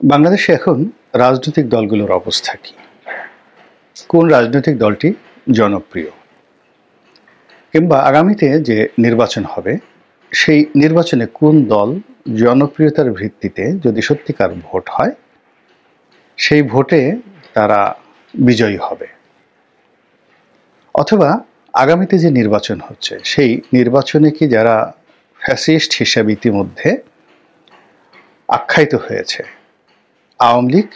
বাংলাদেশে এখন রাজনৈতিক দলগুলোর অবস্থা কি? কোন রাজনৈতিক দলটি জনপ্রিয়? কিংবা আগামীতে যে নির্বাচন হবে, সেই নির্বাচনে কোন দল জনপ্রিয়তার ভিত্তিতে যদি সত্যিকার ভোট হয়, সেই ভোটে তারা বিজয়ী হবে? অথবা আগামীতে যে নির্বাচন হচ্ছে, সেই নির্বাচনে কি যারা ফ্যাসিস্ট হিসেবে ইতিমধ্যে আখ্যায়িত হয়েছে, আওয়ামী লীগ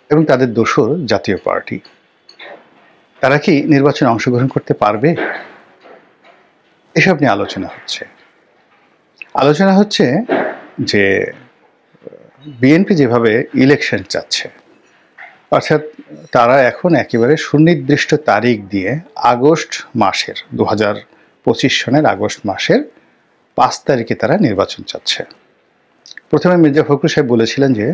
এবং তাদের দোসর জাতীয় পার্টি, তারা কি নির্বাচনে অংশগ্রহণ করতে পারবে? এসব নিয়ে আলোচনা হচ্ছে যে বিএনপি যেভাবে ইলেকশন চাচ্ছে, অর্থাৎ তারা এখন একেবারে সুনির্দিষ্ট তারিখ দিয়ে আগস্ট মাসের 2025 সনের আগস্ট মাসের 5 তারিখে তারা নির্বাচন চাচ্ছে। প্রথমে মির্জা ফখরুল সাহেব বলেছিলেন যে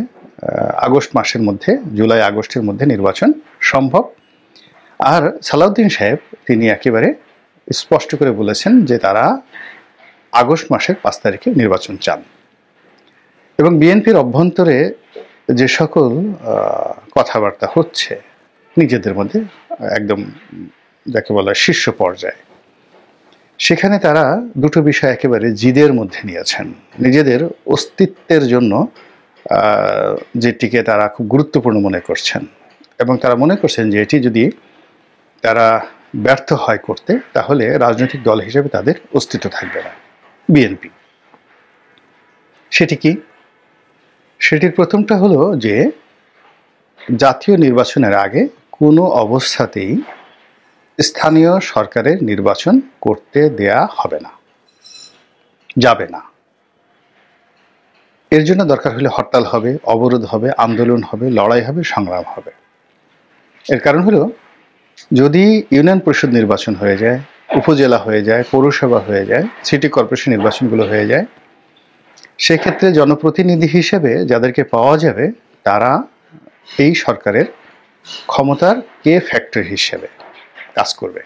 আগস্ট মাসের মধ্যে, জুলাই আগস্টের মধ্যে নির্বাচন সম্ভব। আর সালাউদ্দিন সাহেব তিনি একেবারে স্পষ্ট করে বলেছেন যে তারা আগস্ট মাসের 5 তারিখে নির্বাচন চান। এবং বিএনপির অভ্যন্তরে যে সকল কথাবার্তা হচ্ছে নিজেদের মধ্যে, একদম যাকে বলা শীর্ষ পর্যায়ে, সেখানে তারা দুটো বিষয় একেবারে জিদের মধ্যে নিয়েছেন। নিজেদের অস্তিত্বের জন্য যেটিকে তারা খুব গুরুত্বপূর্ণ মনে করছেন, এবং তারা মনে করছেন যে এটি যদি তারা ব্যর্থ হয় করতে, তাহলে রাজনৈতিক দল হিসেবে তাদের অস্তিত্ব থাকবে না। বিএনপি সেটি কি? সেটির প্রথমটা হলো যে জাতীয় নির্বাচনের আগে কোনো অবস্থাতেই স্থানীয় সরকারের নির্বাচন করতে দেয়া হবে না, যাবে না। এর জন্য দরকার হলে হরতাল হবে, অবরোধ হবে, আন্দোলন হবে, লড়াই হবে, সংগ্রাম হবে। এর কারণ হলো, যদি ইউনিয়ন পরিষদ নির্বাচন হয়ে যায়, উপজেলা হয়ে যায়, পৌরসভা হয়ে যায়, সিটি কর্পোরেশন নির্বাচনগুলো হয়ে যায়, সেক্ষেত্রে জনপ্রতিনিধি হিসেবে যাদেরকে পাওয়া যাবে, তারা এই সরকারের ক্ষমতার কে ফ্যাক্টর হিসেবে কাজ করবে।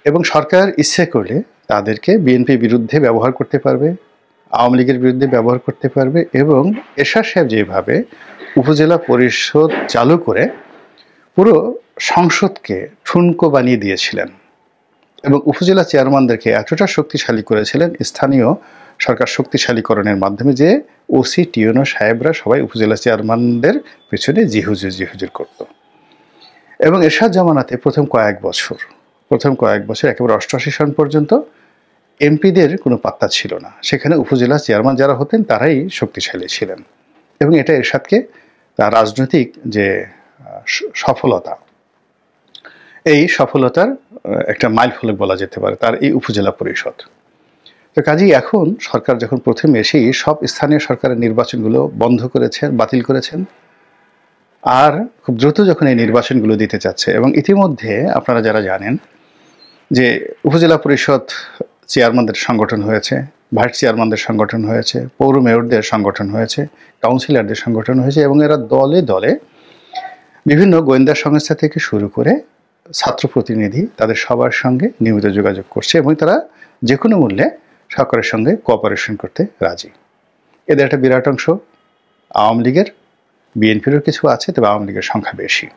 এবং সরকার ইচ্ছে করলে তাদেরকে বিএনপির বিরুদ্ধে ব্যবহার করতে পারবে, আওয়ামী লীগের বিরুদ্ধে ব্যবহার করতে পারবে। এবং এরশাদ সাহেব যেভাবে উপজেলা পরিষদ চালু করে পুরো সংসদকে ঠুনকো বানিয়ে দিয়েছিলেন, এবং উপজেলা চেয়ারম্যানদেরকে এতটা শক্তিশালী করেছিলেন স্থানীয় সরকার শক্তিশালীকরণের মাধ্যমে, যে ওসি টিউনো সাহেবরা সবাই উপজেলা চেয়ারম্যানদের পেছনে জিহুজুর করত। এবং এরশাদ জামানাতে প্রথম কয়েক বছর একেবারে 88 সন পর্যন্ত এমপিদের কোনো পাত্তা ছিল না। সেখানে উপজেলা চেয়ারম্যান যারা হতেন তারাই শক্তিশালী ছিলেন। এবং এটা এরশাদকে তার রাজনৈতিক যে সফলতা, এই সফলতার একটা মাইল ফলক বলা যেতে পারে তার এই উপজেলা পরিষদ। তো কাজেই এখন সরকার যখন প্রথমে এসেই সব স্থানীয় সরকারের নির্বাচনগুলো বন্ধ করেছেন, বাতিল করেছেন, আর খুব দ্রুত যখন এই নির্বাচনগুলো দিতে চাচ্ছে, এবং ইতিমধ্যে আপনারা যারা জানেন যে উপজেলা পরিষদ চেয়ারম্যানদের সংগঠন হয়েছে, ভাইস চেয়ারম্যানদের সংগঠন হয়েছে, পৌর মেয়রদের সংগঠন হয়েছে, কাউন্সিলরদের সংগঠন হয়েছে, এবং এরা দলে দলে বিভিন্ন গোয়েন্দা সংস্থা থেকে শুরু করে ছাত্র প্রতিনিধি, তাদের সবার সঙ্গে নিয়মিত যোগাযোগ করছে, এবং তারা যে কোনো মূল্যে সরকারের সঙ্গে কোঅপারেশন করতে রাজি। এদের একটা বিরাট অংশ আওয়ামী লীগের, বিএনপিরও কিছু আছে, তবে আওয়ামী লীগের সংখ্যা বেশি।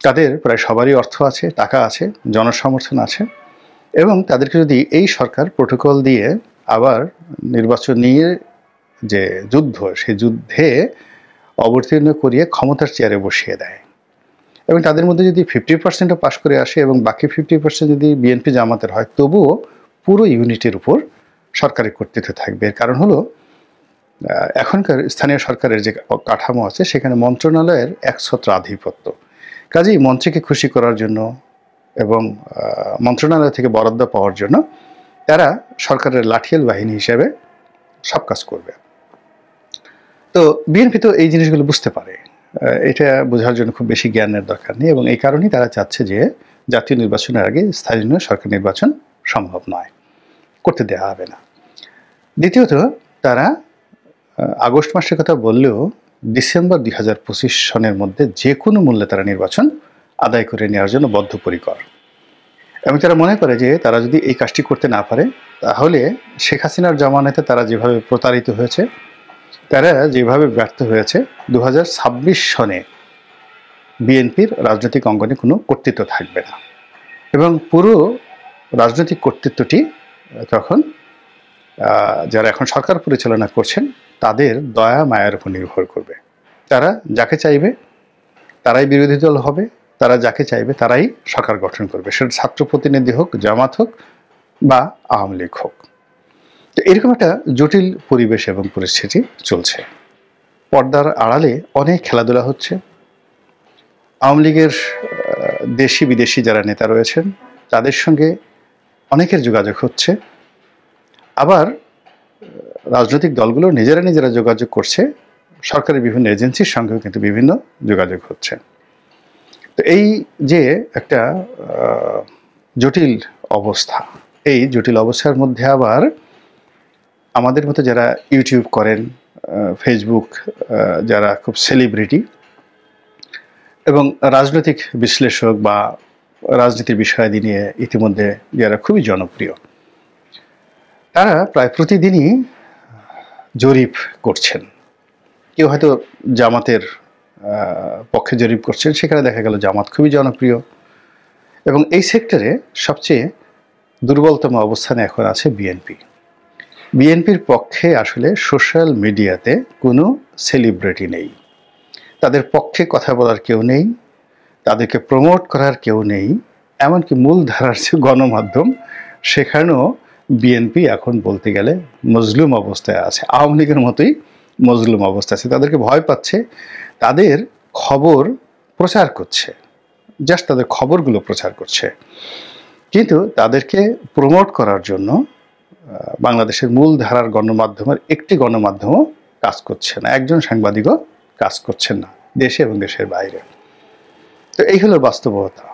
তাদের প্রায় সবারই অর্থ আছে, টাকা আছে, জনসমর্থন আছে, এবং তাদেরকে যদি এই সরকার প্রোটোকল দিয়ে আবার নির্বাচন নিয়ে যে যুদ্ধ, সেই যুদ্ধে অবতীর্ণ করিয়ে ক্ষমতার চেয়ারে বসিয়ে দেয়, এবং তাদের মধ্যে যদি 50%ও পাশ করে আসে এবং বাকি 50% যদি বিএনপি জামাতের হয়, তবুও পুরো ইউনিটের উপর সরকারি কর্তৃত্ব থাকবে। এর কারণ হলো, এখনকার স্থানীয় সরকারের যে কাঠামো আছে, সেখানে মন্ত্রণালয়ের একছত্র আধিপত্য। কাজেই মন্ত্রীকে খুশি করার জন্য এবং মন্ত্রণালয় থেকে বরাদ্দ পাওয়ার জন্য তারা সরকারের লাঠিয়াল বাহিনী হিসেবে সব কাজ করবে। তো বিএনপি তো এই জিনিসগুলো বুঝতে পারে, এটা বোঝার জন্য খুব বেশি জ্ঞানের দরকার নেই, এবং এই কারণেই তারা চাচ্ছে যে জাতীয় নির্বাচনের আগে স্থানীয় সরকার নির্বাচন সম্ভব নয়, করতে দেওয়া হবে না। দ্বিতীয়ত, তারা আগস্ট মাসের কথা বললেও ডিসেম্বর 2025 সনের মধ্যে যে কোনো মূল্যে তারা নির্বাচন আদায় করে নেওয়ার জন্য বদ্ধপরিকর। এবং তারা মনে করে যে তারা যদি এই কাজটি করতে না পারে, তাহলে শেখ হাসিনার জামানাতে তারা যেভাবে প্রতারিত হয়েছে, তারা যেভাবে ব্যর্থ হয়েছে 2026 সনে বিএনপির রাজনৈতিক অঙ্গনে কোনো কর্তৃত্ব থাকবে না এবং পুরো রাজনৈতিক কর্তৃত্বটি তখন যারা এখন সরকার পরিচালনা করছেন তাদের দয়া মায়ার উপর নির্ভর করবে। তারা যাকে চাইবে তারাই বিরোধী দল হবে, তারা যাকে চাইবে তারাই সরকার গঠন করবে, সেটা ছাত্র প্রতিনিধি হোক, জামাত হোক বা আওয়ামী লীগ হোক। তো এরকম একটা জটিল পরিবেশ এবং পরিস্থিতি চলছে। পর্দার আড়ালে অনেক খেলাধুলা হচ্ছে। আওয়ামী লীগের দেশি বিদেশি যারা নেতা রয়েছেন তাদের সঙ্গে অনেকের যোগাযোগ হচ্ছে, আবার রাজনৈতিক দলগুলো নিজেরা যোগাযোগ করছে, সরকারের বিভিন্ন এজেন্সির সঙ্গেও কিন্তু বিভিন্ন যোগাযোগ হচ্ছে। তো এই যে একটা জটিল অবস্থা, এই জটিল অবস্থার মধ্যে আবার আমাদের মতো যারা ইউটিউব করেন, ফেসবুক, যারা খুব সেলিব্রিটি এবং রাজনৈতিক বিশ্লেষক বা রাজনীতির বিষয়াদি নিয়ে ইতিমধ্যে যারা খুবই জনপ্রিয়, তারা প্রায় প্রতিদিনই জরিপ করছেন। কেউ হয়তো জামাতের পক্ষে জরিপ করছেন, সেখানে দেখা গেল জামাত খুবই জনপ্রিয় এবং এই সেক্টরে সবচেয়ে দুর্বলতম অবস্থানে এখন আছে বিএনপি। বিএনপির পক্ষে আসলে সোশ্যাল মিডিয়াতে কোনো সেলিব্রিটি নেই, তাদের পক্ষে কথা বলার কেউ নেই, তাদেরকে প্রমোট করার কেউ নেই, এমনকি মূলধারার যে গণমাধ্যম সেখানেও বিএনপি এখন বলতে গেলে মজলুম অবস্থায় আছে, আওয়ামী লীগের মতোই মজলুম অবস্থায় আছে। তাদেরকে ভয় পাচ্ছে, তাদের খবর প্রচার করছে, জাস্ট তাদের খবরগুলো প্রচার করছে, কিন্তু তাদেরকে প্রমোট করার জন্য বাংলাদেশের মূল ধারার গণমাধ্যমের একটি গণমাধ্যমও কাজ করছে না, একজন সাংবাদিকও কাজ করছেন না, দেশে এবং দেশের বাইরে। তো এই হলো বাস্তবতা।